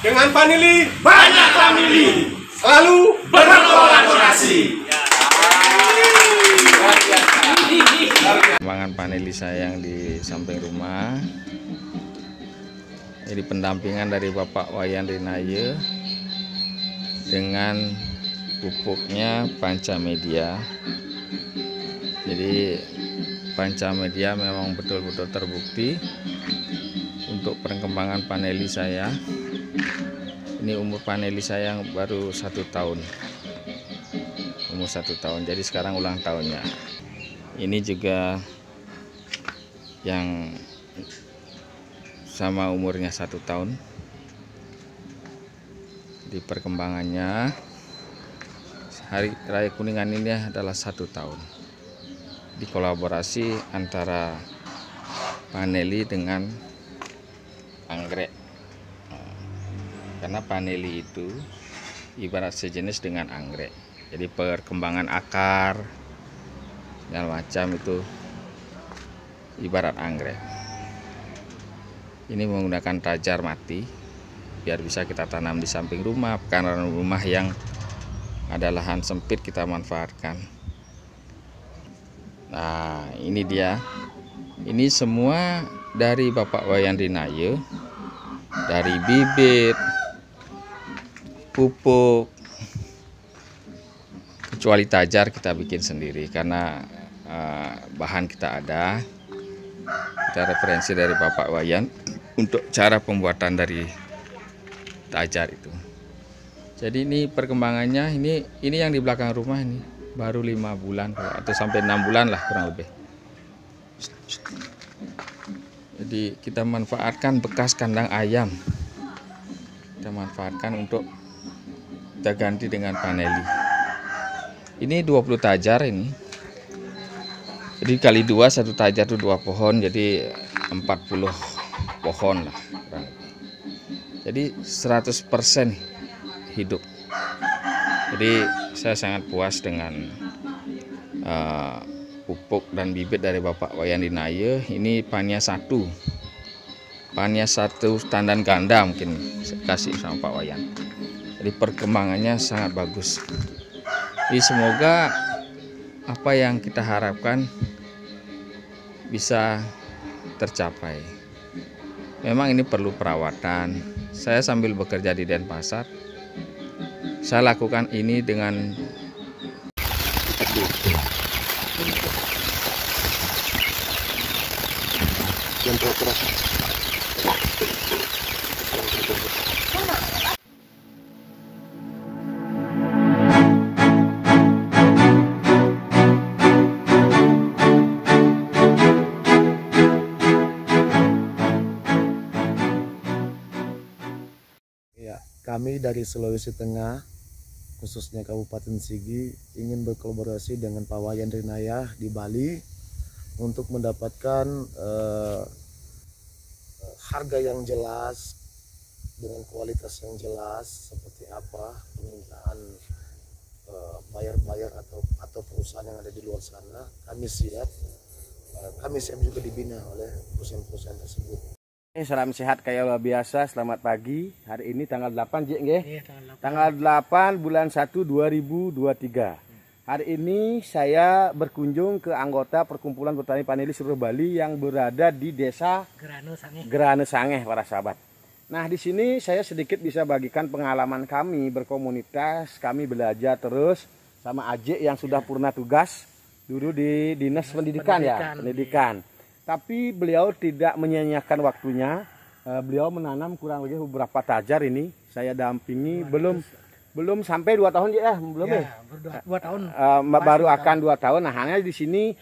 Dengan Panili banyak family selalu berkolaborasi. Pengembangan Panili saya yang di samping rumah. Jadi pendampingan dari Bapak Wayan Rinaye dengan pupuknya Pancamedia. Jadi Pancamedia memang betul-betul terbukti untuk perkembangan Panili saya. Ini umur Panili saya yang baru 1 tahun. Umur 1 tahun, jadi sekarang ulang tahunnya. Ini juga yang sama umurnya 1 tahun. Di perkembangannya Hari Raya Kuningan ini adalah 1 tahun. Di kolaborasi antara Panili dengan anggrek. Karena Panili itu ibarat sejenis dengan anggrek. Jadi perkembangan akar dan macam itu ibarat anggrek. Ini menggunakan tajar mati biar bisa kita tanam di samping rumah, karena rumah yang ada lahan sempit kita manfaatkan. Nah, ini dia. Ini semua dari Bapak Wayan Rinaye, dari bibit, pupuk, kecuali tajar kita bikin sendiri karena bahan kita ada. Kita referensi dari Bapak Wayan untuk cara pembuatan dari tajar itu. Jadi ini perkembangannya, ini yang di belakang rumah ini baru 5 bulan atau sampai 6 bulan lah kurang lebih. Jadi kita manfaatkan bekas kandang ayam, kita manfaatkan untuk kita ganti dengan Panili. Ini 20 tajar ini. Jadi kali 2, 1 tajar itu 2 pohon, jadi 40 pohon lah. Jadi 100% hidup. Jadi saya sangat puas dengan pupuk dan bibit dari Bapak Wayan Rinaye. Ini Pania 1. Pania 1 tandan ganda mungkin saya kasih sama Pak Wayan. Jadi perkembangannya sangat bagus. Jadi semoga apa yang kita harapkan bisa tercapai. Memang ini perlu perawatan. Saya sambil bekerja di Denpasar, saya lakukan ini dengan kami dari Sulawesi Tengah, khususnya Kabupaten Sigi, ingin berkolaborasi dengan Pak Wayan Rinaye di Bali untuk mendapatkan harga yang jelas dengan kualitas yang jelas seperti apa permintaan buyer atau perusahaan yang ada di luar sana. Kami siap juga dibina oleh perusahaan-perusahaan tersebut. Salam sehat kayak luar biasa, selamat pagi. Hari ini tanggal 8 Jek nggih? Iya, tanggal 8 bulan 1 2023. Hari ini saya berkunjung ke anggota Perkumpulan Petani Panili seluruh Bali yang berada di Desa Gerane Sangeh para sahabat. Nah, di sini saya sedikit bisa bagikan pengalaman kami berkomunitas, kami belajar terus sama Ajek yang sudah purna tugas dulu di Dinas Pendidikan. Tapi beliau tidak menyia-nyiakan waktunya. Beliau menanam kurang lebih beberapa tajar ini. Saya dampingi belum sampai 2 tahun ya, belum ya? 2 tahun. Baru akan 2 tahun. Nah, hanya di sini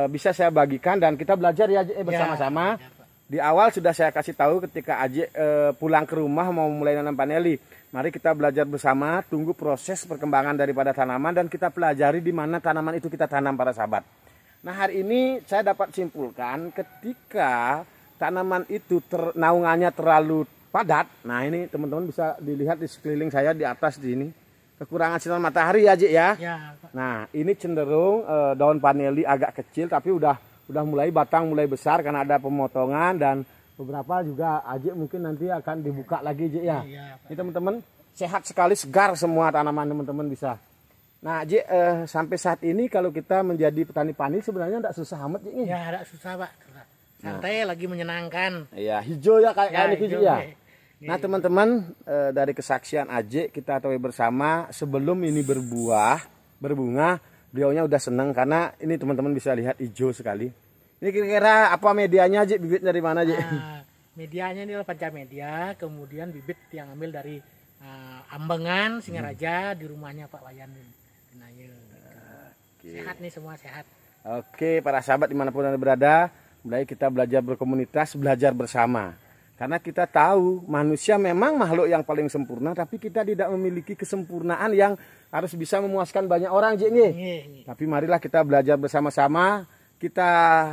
bisa saya bagikan dan kita belajar ya bersama-sama. Di awal sudah saya kasih tahu ketika Ajek pulang ke rumah mau mulai nanam Panili. Mari kita belajar bersama, tunggu proses perkembangan daripada tanaman dan kita pelajari di mana tanaman itu kita tanam para sahabat. Nah, hari ini saya dapat simpulkan ketika tanaman itu naungannya terlalu padat. Nah, ini teman-teman bisa dilihat di sekeliling saya di atas di ini. Kekurangan sinar matahari ya, Jek ya. Nah, ini cenderung daun Panili agak kecil tapi udah mulai batang mulai besar karena ada pemotongan dan beberapa juga Ajik mungkin nanti akan dibuka lagi Ajik ya. Iya, Pak. Ini teman-teman sehat sekali, segar semua tanaman teman-teman bisa. Nah Ajik, sampai saat ini kalau kita menjadi petani panili sebenarnya tidak susah amat Ajik nih. Ya, ada susah Pak. Santai lagi menyenangkan. Iya, hijau ya kayak ini hijau, ya. iya. Nah teman-teman, dari kesaksian Ajik kita tahu bersama sebelum ini berbunga, beliaunya udah seneng karena ini teman-teman bisa lihat hijau sekali. Ini kira-kira apa medianya Ajik, bibit dari mana Ajik? Nah, medianya ini adalah pancamedia, kemudian bibit yang ambil dari Ambengan, Singaraja di rumahnya Pak Wayan. Nah, sehat nih, semua sehat. Oke, para sahabat dimanapun Anda berada, mulai kita belajar berkomunitas, belajar bersama. Karena kita tahu manusia memang makhluk yang paling sempurna, tapi kita tidak memiliki kesempurnaan yang harus bisa memuaskan banyak orang, Jik. Tapi marilah kita belajar bersama-sama, kita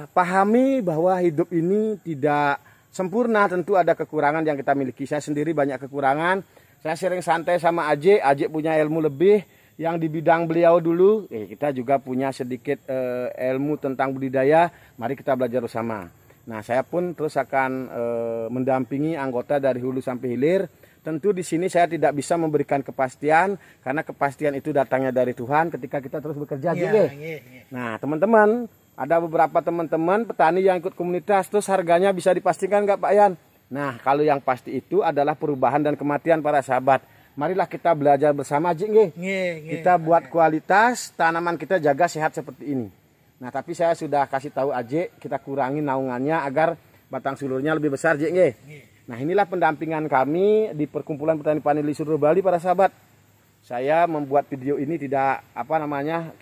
pahami bahwa hidup ini tidak sempurna, tentu ada kekurangan yang kita miliki. Saya sendiri banyak kekurangan, saya sering santai sama Ajik, Ajik punya ilmu lebih yang di bidang beliau dulu, kita juga punya sedikit ilmu tentang budidaya, mari kita belajar bersama. Nah, saya pun terus akan mendampingi anggota dari hulu sampai hilir. Tentu di sini saya tidak bisa memberikan kepastian karena kepastian itu datangnya dari Tuhan ketika kita terus bekerja. Nah, teman-teman, ada beberapa teman-teman petani yang ikut komunitas, terus harganya bisa dipastikan nggak Pak Yan? Nah, kalau yang pasti itu adalah perubahan dan kematian para sahabat. Marilah kita belajar bersama, Jik. Kita buat kualitas tanaman kita, jaga sehat seperti ini. Nah, tapi saya sudah kasih tahu Ajik, kita kurangi naungannya agar batang sulurnya lebih besar, Jik. Nah, inilah pendampingan kami di Perkumpulan Petani Panili seluruh Bali para sahabat. Saya membuat video ini tidak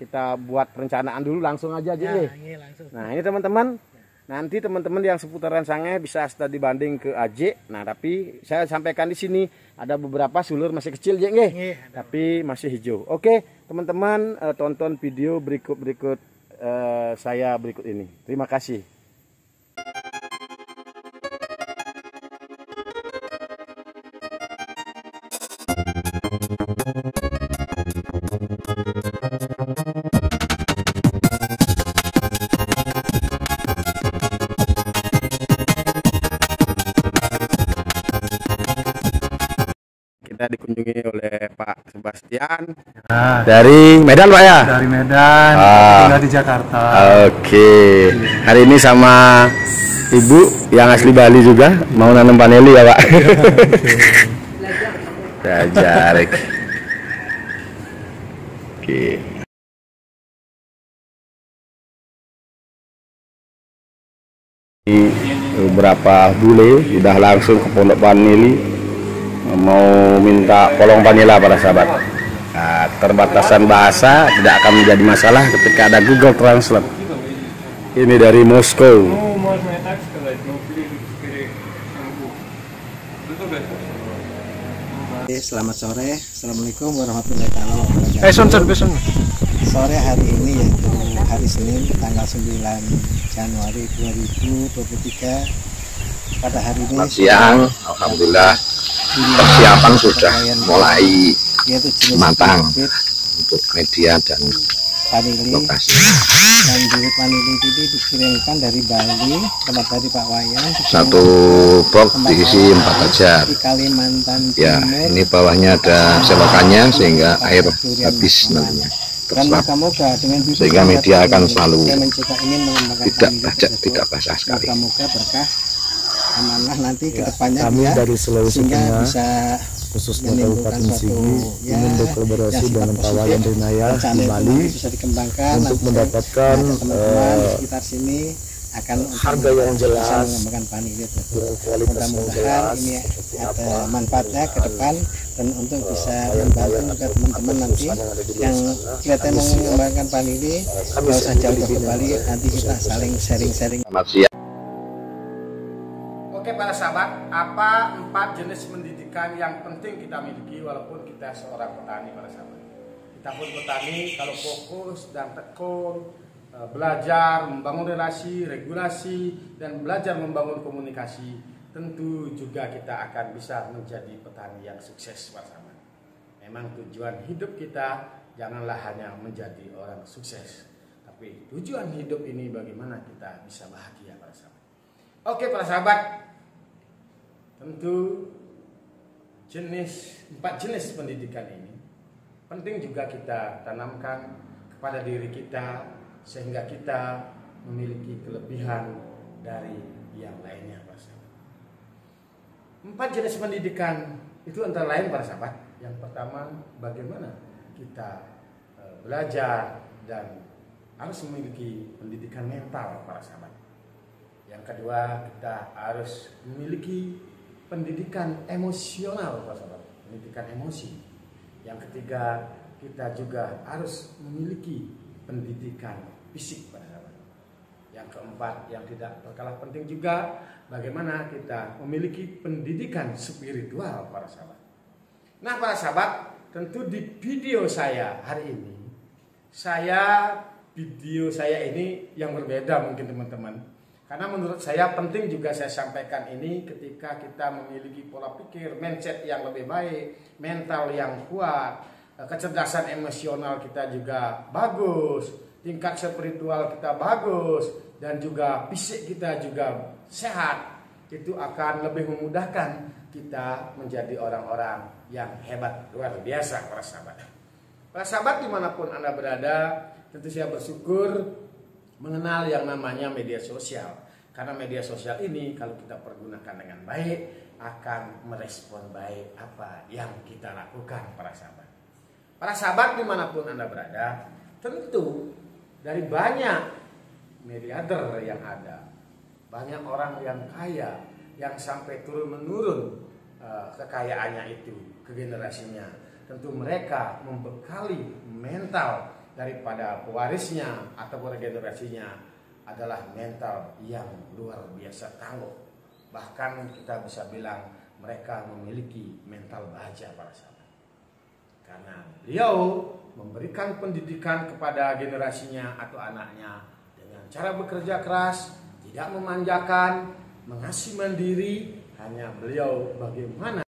kita buat perencanaan dulu, langsung aja Jik. Langsung. Nah, ini teman-teman, nanti teman-teman yang seputaran Sangai bisa studi banding ke Ajik. Nah, tapi saya sampaikan di sini ada beberapa sulur masih kecil, Jik. Tapi masih hijau. Oke, teman-teman, tonton video berikut saya berikut ini. Terima kasih. Kita dikunjungi oleh Pak Sebastian dari Medan, Pak ya? Dari Medan, tinggal di Jakarta. Oke. Hari ini sama Ibu yang asli Bali juga mau nanam paneli ya, Pak? Belajar. Oke. Beberapa bule sudah langsung ke pondok paneli mau minta kolong vanila para sahabat. Nah, terbatasan bahasa tidak akan menjadi masalah ketika ada Google Translate. Ini dari Moskow. Selamat sore, assalamualaikum warahmatullahi wabarakatuh. Sore hari ini yaitu hari Senin tanggal 9 Januari 2023. Pada hari ini siang, alhamdulillah persiapan sudah mulai matang untuk media dan panili. lokasi. Dan bibit panili ini dikirimkan dari Bali, tempat dari Pak Wayan. Satu box diisi 4 ajar. Di Kalimantan Ya, Timur. ini bawahnya ada selokannya sehingga air habis nantinya. Dan moga-moga dengan bibit Sehingga media akan selalu saya mencoba ingin mengembangkan tidak panili bajak, tersebut. tidak basah sekali. Moga-moga berkah amanah nanti ke depannya Kami dia, dari Sulawesi sehingga Tengah, bisa khususnya menimbulkan Kabupaten suatu, Sigi, ingin berkolaborasi dengan Pak Wayan Rinaya di Bali bisa dikembangkan untuk nanti mendapatkan teman-teman di sekitar sini akan harga yang bisa jelas, mengembangkan panili tersebut. dengan kualitas yang Mudah-mudahan jelas, ini seperti ada apa manfaatnya ke depan dan untuk bisa membantu juga teman-teman nanti yang kelihatan mau mengembangkan panili, nggak usah jauh-jauh ke Bali, nanti kita saling sharing-sharing. Selamat siang. Oke para sahabat, apa 4 jenis pendidikan yang penting kita miliki walaupun kita seorang petani para sahabat. Kita pun petani kalau fokus dan tekun, belajar membangun relasi, regulasi, dan belajar membangun komunikasi, tentu juga kita akan bisa menjadi petani yang sukses para sahabat. Memang tujuan hidup kita janganlah hanya menjadi orang sukses, tapi tujuan hidup ini bagaimana kita bisa bahagia para sahabat. Oke para sahabat, Tentu empat jenis pendidikan ini penting juga kita tanamkan kepada diri kita sehingga kita memiliki kelebihan dari yang lainnya, para sahabat. 4 jenis pendidikan itu antara lain, para sahabat. Yang pertama, bagaimana kita belajar dan harus memiliki pendidikan mental, para sahabat. Yang kedua, kita harus memiliki pendidikan emosional, para sahabat, pendidikan emosi. Yang ketiga, kita juga harus memiliki pendidikan fisik, para sahabat. Yang keempat, yang tidak kalah penting juga, bagaimana kita memiliki pendidikan spiritual, para sahabat. Nah, para sahabat, tentu di video saya hari ini, video saya ini yang berbeda mungkin teman-teman. Karena menurut saya penting juga saya sampaikan ini ketika kita memiliki pola pikir, mindset yang lebih baik, mental yang kuat, kecerdasan emosional kita juga bagus, tingkat spiritual kita bagus, dan juga fisik kita juga sehat. Itu akan lebih memudahkan kita menjadi orang-orang yang hebat, luar biasa, para sahabat. Para sahabat dimanapun Anda berada, tentu saya bersyukur mengenal yang namanya media sosial. Karena media sosial ini kalau kita pergunakan dengan baik akan merespon baik apa yang kita lakukan, para sahabat. Para sahabat dimanapun Anda berada, tentu dari banyak miliarder yang ada, banyak orang yang kaya yang sampai turun-menurun kekayaannya itu ke generasinya. Tentu mereka membekali mental daripada pewarisnya ataupun generasinya adalah mental yang luar biasa tangguh. Bahkan kita bisa bilang mereka memiliki mental baja, para sahabat. Karena beliau memberikan pendidikan kepada generasinya atau anaknya dengan cara bekerja keras, tidak memanjakan, mengasihi mandiri. Hanya beliau bagaimana